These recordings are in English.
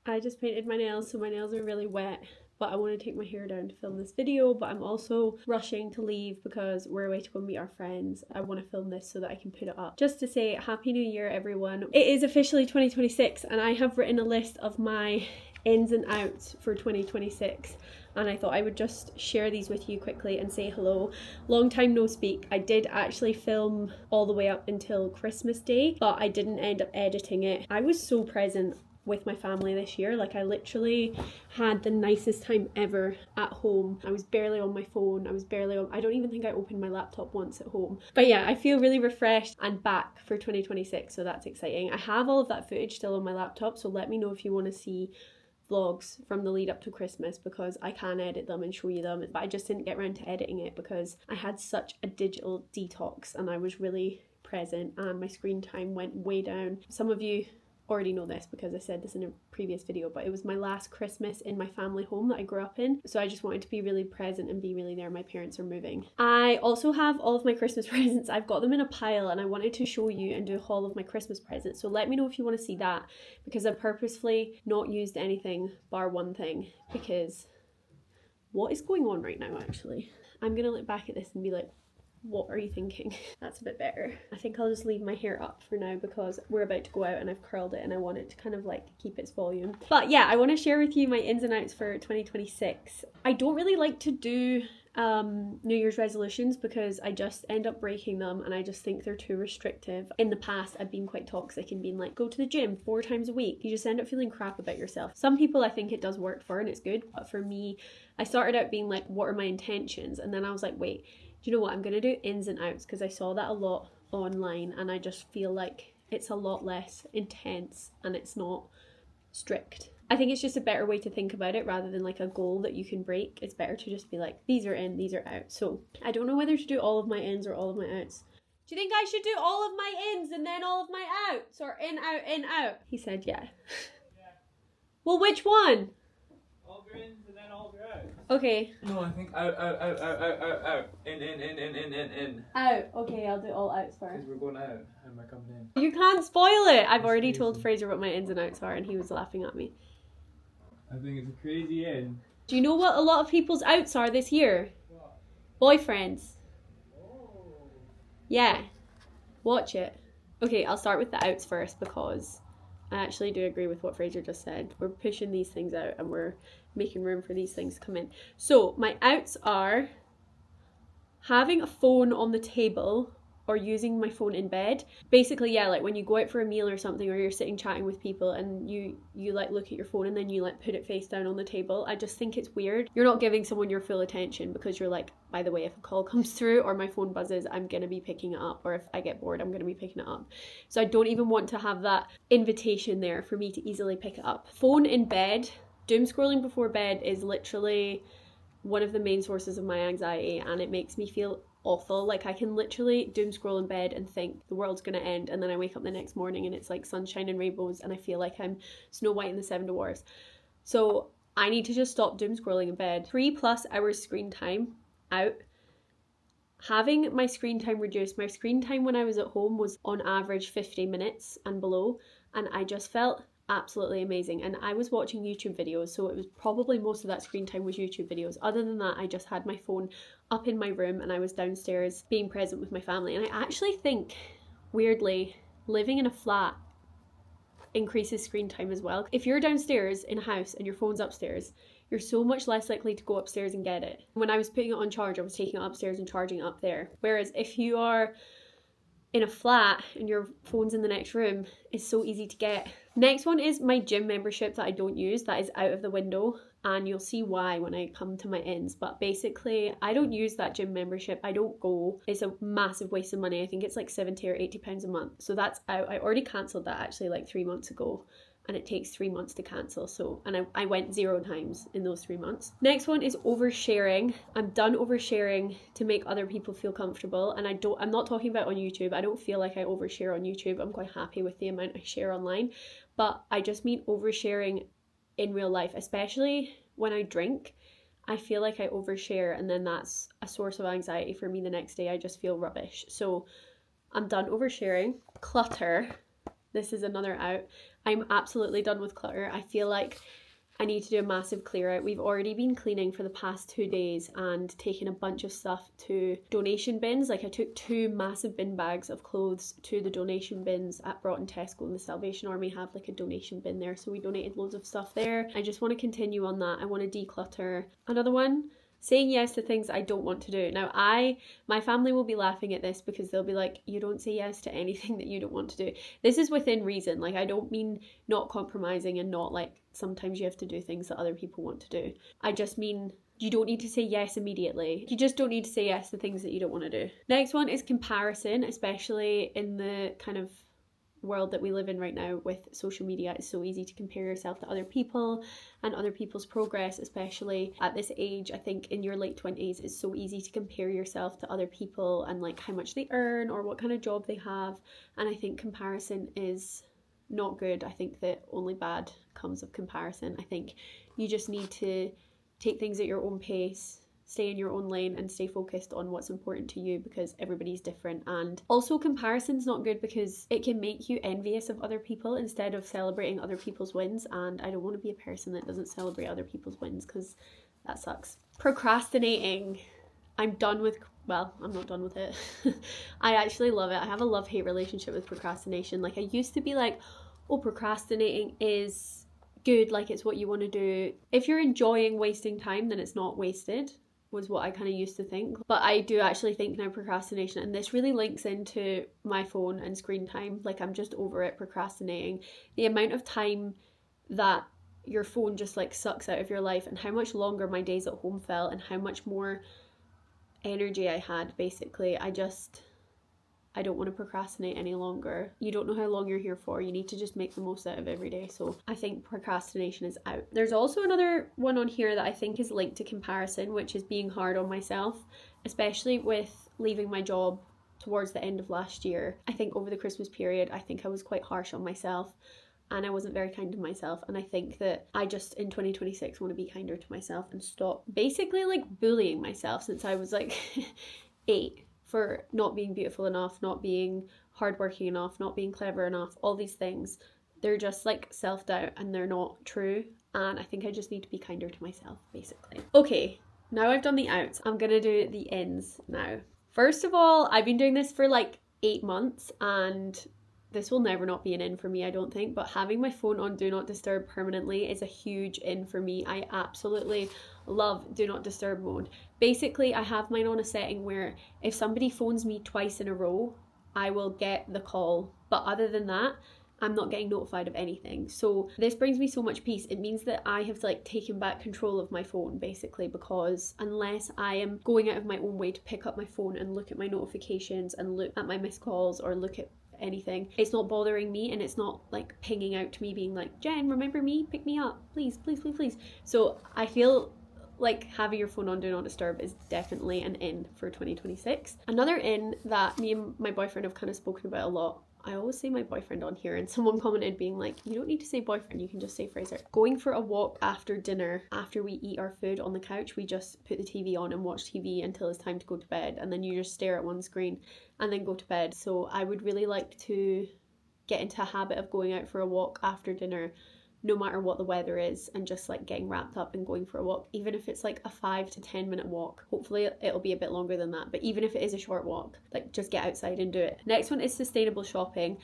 I just painted my nails, so my nails are really wet, but I want to take my hair down to film this video, but I'm also rushing to leave because we're away to go meet our friends. I want to film this so that I can put it up. Just to say Happy New Year, everyone. It is officially 2026 and I have written a list of my ins and outs for 2026. And I thought I would just share these with you quickly and say hello. Long time no speak. I did actually film all the way up until Christmas Day, but I didn't end up editing it. I was so present with my family this year. Like, I literally had the nicest time ever at home. I was barely on my phone. I don't even think I opened my laptop once at home. But yeah, I feel really refreshed and back for 2026, so that's exciting. I have all of that footage still on my laptop, so let me know if you want to see vlogs from the lead up to Christmas, because I can edit them and show you them, but I just didn't get around to editing it because I had such a digital detox and I was really present and my screen time went way down. Some of you already know this because I said this in a previous video, but it was my last Christmas in my family home that I grew up in, so I just wanted to be really present and be really there. My parents are moving. I also have all of my Christmas presents. I've got them in a pile and I wanted to show you and do a haul of my Christmas presents, so let me know if you want to see that, because I've purposefully not used anything bar one thing, because what is going on right now actually? I'm gonna look back at this and be like, what are you thinking? That's a bit better. I think I'll just leave my hair up for now because we're about to go out and I've curled it and I want it to kind of like keep its volume. But yeah, I want to share with you my ins and outs for 2026. I don't really like to do New Year's resolutions because I just end up breaking them and I just think they're too restrictive. In the past, I've been quite toxic and been like, go to the gym 4 times a week. You just end up feeling crap about yourself. Some people I think it does work for and it's good, but for me, I started out being like, what are my intentions? And then I was like, wait, do you know what? I'm going to do ins and outs, because I saw that a lot online and I just feel like it's a lot less intense and it's not strict. I think it's just a better way to think about it rather than like a goal that you can break. It's better to just be like, these are in, these are out. So I don't know whether to do all of my ins or all of my outs. Do you think I should do all of my ins and then all of my outs, or in, out, in, out? He said yeah. Well, which one? All your ins and then all your outs. Okay. No, I think out. In. Out. Okay, I'll do all outs first. Because we're going out. How am I coming in? You can't spoil it. I've That's already crazy. told Fraser what my ins and outs are and he was laughing at me. I think it's a crazy in. Do you know what a lot of people's outs are this year? What? Boyfriends. Oh. Yeah. Watch it. Okay, I'll start with the outs first because I actually do agree with what Fraser just said. We're pushing these things out and we're making room for these things to come in. So my outs are having a phone on the table or using my phone in bed. Basically, yeah, like when you go out for a meal or something, or you're sitting chatting with people and you like look at your phone and then you like put it face down on the table. I just think it's weird. You're not giving someone your full attention because you're like, by the way, if a call comes through or my phone buzzes, I'm gonna be picking it up, or if I get bored, I'm gonna be picking it up. So I don't even want to have that invitation there for me to easily pick it up. Phone in bed, doom scrolling before bed is literally one of the main sources of my anxiety, and it makes me feel awful. Like, I can literally doom scroll in bed and think the world's gonna end, and then I wake up the next morning and it's like sunshine and rainbows and I feel like I'm Snow White and the Seven Dwarfs. So I need to just stop doom scrolling in bed. 3+ hours screen time out. Having my screen time reduced. My screen time when I was at home was on average 50 minutes and below, and I just felt absolutely amazing. And I was watching YouTube videos, so it was probably most of that screen time was YouTube videos. Other than that, I just had my phone up in my room and I was downstairs being present with my family. And I actually think, weirdly, living in a flat increases screen time as well. If you're downstairs in a house and your phone's upstairs, you're so much less likely to go upstairs and get it. When I was putting it on charge, I was taking it upstairs and charging it up there. Whereas if you are in a flat and your phone's in the next room, it's so easy to get. Next one is my gym membership that I don't use. That is out of the window, and you'll see why when I come to my ends. But basically, I don't use that gym membership. I don't go. It's a massive waste of money. I think it's like 70 or 80 pounds a month. So that's out. I already cancelled that actually like 3 months ago, and it takes 3 months to cancel. So, and I went 0 times in those 3 months. Next one is oversharing. I'm done oversharing to make other people feel comfortable. And I'm not talking about on YouTube. I don't feel like I overshare on YouTube. I'm quite happy with the amount I share online. But I just mean oversharing in real life, especially when I drink. I feel like I overshare, and then that's a source of anxiety for me the next day. I just feel rubbish. So I'm done oversharing. Clutter. This is another out. I'm absolutely done with clutter. I feel like I need to do a massive clear out. We've already been cleaning for the past 2 days and taking a bunch of stuff to donation bins. Like I took 2 massive bin bags of clothes to the donation bins at Broughton Tesco, and the Salvation Army have like a donation bin there. So we donated loads of stuff there. I just want to continue on that. I want to declutter. Another one, saying yes to things I don't want to do. Now my family will be laughing at this because they'll be like, you don't say yes to anything that you don't want to do. This is within reason. Like I don't mean not compromising and not like sometimes you have to do things that other people want to do. I just mean you don't need to say yes immediately. You just don't need to say yes to things that you don't want to do. Next one is comparison, especially in the kind of world that we live in right now with social media. It's so easy to compare yourself to other people and other people's progress, especially at this age. I think in your late 20s it's so easy to compare yourself to other people and like how much they earn or what kind of job they have, and I think comparison is not good. I think that only bad comes of comparison. I think you just need to take things at your own pace, stay in your own lane and stay focused on what's important to you because everybody's different. And also comparison's not good because it can make you envious of other people instead of celebrating other people's wins, and I don't want to be a person that doesn't celebrate other people's wins because that sucks. Procrastinating. I'm done with, well, I'm not done with it. I actually love it. I have a love-hate relationship with procrastination. Like I used to be like, oh, procrastinating is good, like it's what you want to do. If you're enjoying wasting time, then it's not wasted, was what I kind of used to think. But I do actually think now procrastination, and this really links into my phone and screen time, like I'm just over it procrastinating. The amount of time that your phone just like sucks out of your life and how much longer my days at home felt and how much more energy I had, basically. I don't want to procrastinate any longer. You don't know how long you're here for. You need to just make the most out of every day. So I think procrastination is out. There's also another one on here that I think is linked to comparison, which is being hard on myself, especially with leaving my job towards the end of last year. I think over the Christmas period, I think I was quite harsh on myself and I wasn't very kind to myself. And I think that I just in 2026 want to be kinder to myself and stop basically like bullying myself since I was like 8 for not being beautiful enough, not being hardworking enough, not being clever enough. All these things, they're just like self-doubt and they're not true. And I think I just need to be kinder to myself, basically. Okay, now I've done the outs, I'm gonna do the ins now. First of all, I've been doing this for like 8 months and this will never not be an in for me, I don't think, but having my phone on Do Not Disturb permanently is a huge in for me. I absolutely love Do Not Disturb mode. Basically, I have mine on a setting where if somebody phones me twice in a row, I will get the call. But other than that, I'm not getting notified of anything. So this brings me so much peace. It means that I have like taken back control of my phone, basically, because unless I am going out of my own way to pick up my phone and look at my notifications and look at my missed calls or look at anything, it's not bothering me and it's not like pinging out to me being like, Jen, remember me, pick me up, please, please, please, please. So I feel like having your phone on Do Not Disturb is definitely an in for 2026. Another in that me and my boyfriend have kind of spoken about a lot, I always say my boyfriend on here, and someone commented being like, you don't need to say boyfriend, you can just say Fraser. Going for a walk after dinner, after we eat our food on the couch, we just put the TV on and watch TV until it's time to go to bed, and then you just stare at one screen and then go to bed. So I would really like to get into a habit of going out for a walk after dinner, no matter what the weather is, and just like getting wrapped up and going for a walk, even if it's like a 5 to 10 minute walk. Hopefully it'll be a bit longer than that, but even if it is a short walk, like just get outside and do it. Next one is sustainable shopping.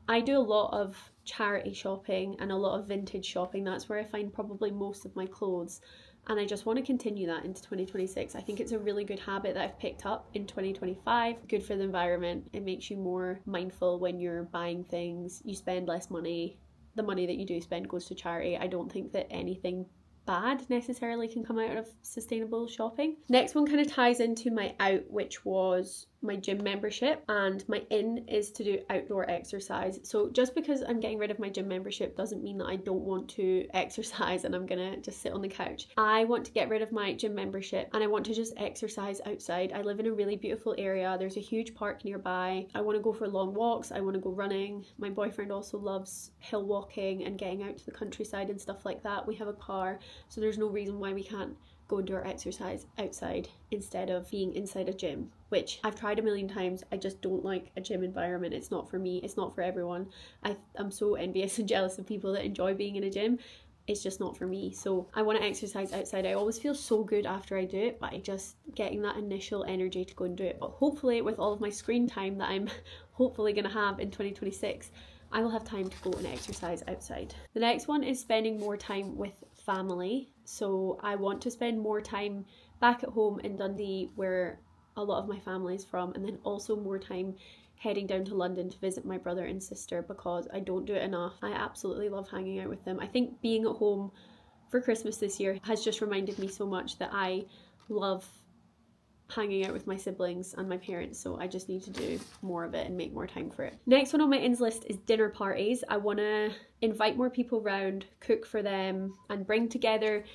I do a lot of charity shopping and a lot of vintage shopping. That's where I find probably most of my clothes, and I just want to continue that into 2026. I think it's a really good habit that I've picked up in 2025. Good for the environment. It makes you more mindful when you're buying things. You spend less money. The money that you do spend goes to charity. I don't think that anything bad necessarily can come out of sustainable shopping. Next one kind of ties into my out, which was my gym membership, and my in is to do outdoor exercise. So just because I'm getting rid of my gym membership doesn't mean that I don't want to exercise and I'm gonna just sit on the couch. I want to get rid of my gym membership and I want to just exercise outside. I live in a really beautiful area. There's a huge park nearby. I want to go for long walks. I want to go running. My boyfriend also loves hill walking and getting out to the countryside and stuff like that. We have a car, so there's no reason why we can't go and do our exercise outside instead of being inside a gym, which I've tried a million times. I just don't like a gym environment. It's not for me. It's not for everyone. I'm so envious and jealous of people that enjoy being in a gym. It's just not for me. So I want to exercise outside. I always feel so good after I do it, but I just getting that initial energy to go and do it. But hopefully with all of my screen time that I'm hopefully going to have in 2026, I will have time to go and exercise outside. The next one is spending more time with family. So I want to spend more time back at home in Dundee, where a lot of my family is from, and then also more time heading down to London to visit my brother and sister, because I don't do it enough. I absolutely love hanging out with them. I think being at home for Christmas this year has just reminded me so much that I love hanging out with my siblings and my parents, so I just need to do more of it and make more time for it. Next one on my ins list is dinner parties. I want to invite more people round, cook for them, and bring together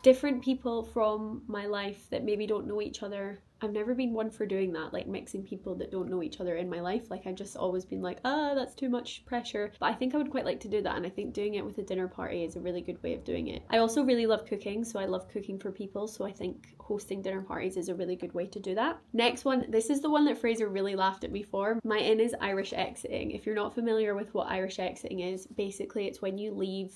different people from my life that maybe don't know each other. I've never been one for doing that, like mixing people that don't know each other in my life. Like I've just always been like, that's too much pressure. But I think I would quite like to do that, and I think doing it with a dinner party is a really good way of doing it. I also really love cooking, so I love cooking for people, so I think hosting dinner parties is a really good way to do that. Next one, this is the one that Fraser really laughed at me for. My in is Irish exiting. If you're not familiar with what Irish exiting is, basically it's when you leave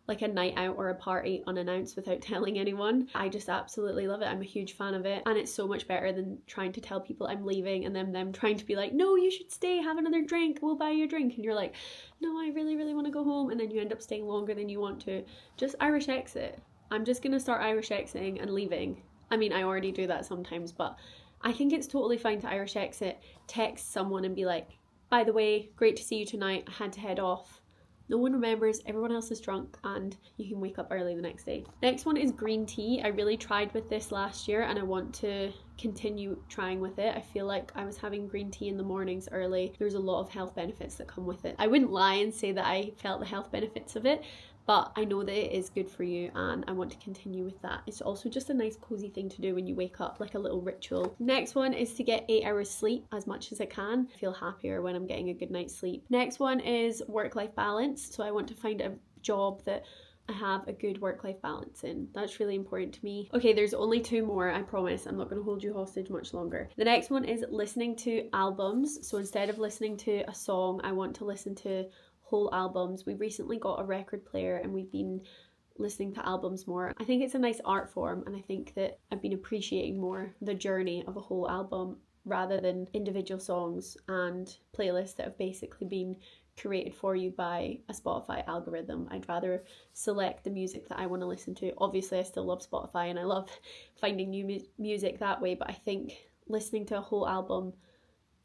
like a night out or a party unannounced without telling anyone. I just absolutely love it. I'm a huge fan of it, and it's so much better than trying to tell people I'm leaving and then them trying to be like, no, you should stay, have another drink, we'll buy you a drink, and you're like, no, I really want to go home, and then you end up staying longer than you want to. Just Irish exit. I'm just gonna start Irish exiting and leaving. I mean, I already do that sometimes, but I think it's totally fine to Irish exit, text someone and be like, by the way, great to see you tonight, I had to head off. No one remembers, everyone else is drunk, and you can wake up early the next day. Next one is green tea. I really tried with this last year and I want to continue trying with it. I feel like I was having green tea in the mornings early. There's a lot of health benefits that come with it. I wouldn't lie and say that I felt the health benefits of it, but I know that it is good for you and I want to continue with that. It's also just a nice cozy thing to do when you wake up, like a little ritual. Next one is to get 8 hours sleep as much as I can. I feel happier when I'm getting a good night's sleep. Next one is work-life balance. So I want to find a job that I have a good work-life balance in. That's really important to me. Okay, there's only 2 more, I promise. I'm not going to hold you hostage much longer. The next one is listening to albums. So instead of listening to a song, I want to listen to whole albums. We recently got a record player and we've been listening to albums more. I think it's a nice art form, and I think that I've been appreciating more the journey of a whole album rather than individual songs and playlists that have basically been curated for you by a Spotify algorithm. I'd rather select the music that I want to listen to. Obviously I still love Spotify and I love finding new music that way, but I think listening to a whole album,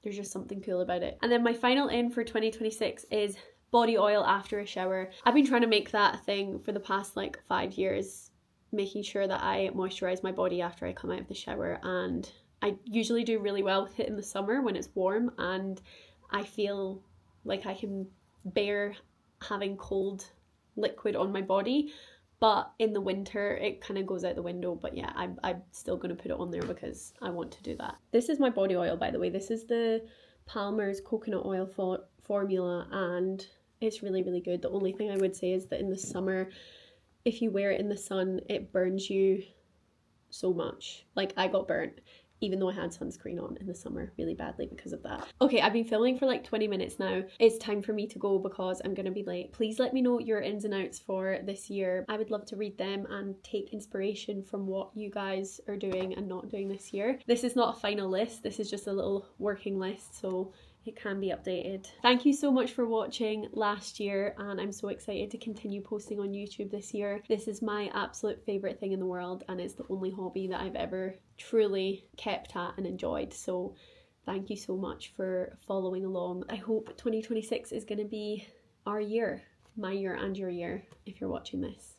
there's just something cool about it. And then my final in for 2026 is body oil after a shower. I've been trying to make that a thing for the past like 5 years, making sure that I moisturize my body after I come out of the shower, and I usually do really well with it in the summer when it's warm and I feel like I can bear having cold liquid on my body, but in the winter it kind of goes out the window. But yeah, I'm still going to put it on there because I want to do that. This is my body oil, by the way. This is the Palmer's coconut oil formula, and it's really good. The only thing I would say is that in the summer, if you wear it in the sun, it burns you so much. Like I got burnt even though I had sunscreen on in the summer really badly because of that. Okay, I've been filming for like 20 minutes now. It's time for me to go because I'm gonna be late. Please let me know your ins and outs for this year. I would love to read them and take inspiration from what you guys are doing and not doing this year. This is not a final list, this is just a little working list, so it can be updated. Thank you so much for watching last year, and I'm so excited to continue posting on YouTube this year. This is my absolute favourite thing in the world, and it's the only hobby that I've ever truly kept at and enjoyed. So thank you so much for following along. I hope 2026 is going to be our year, my year and your year, if you're watching this.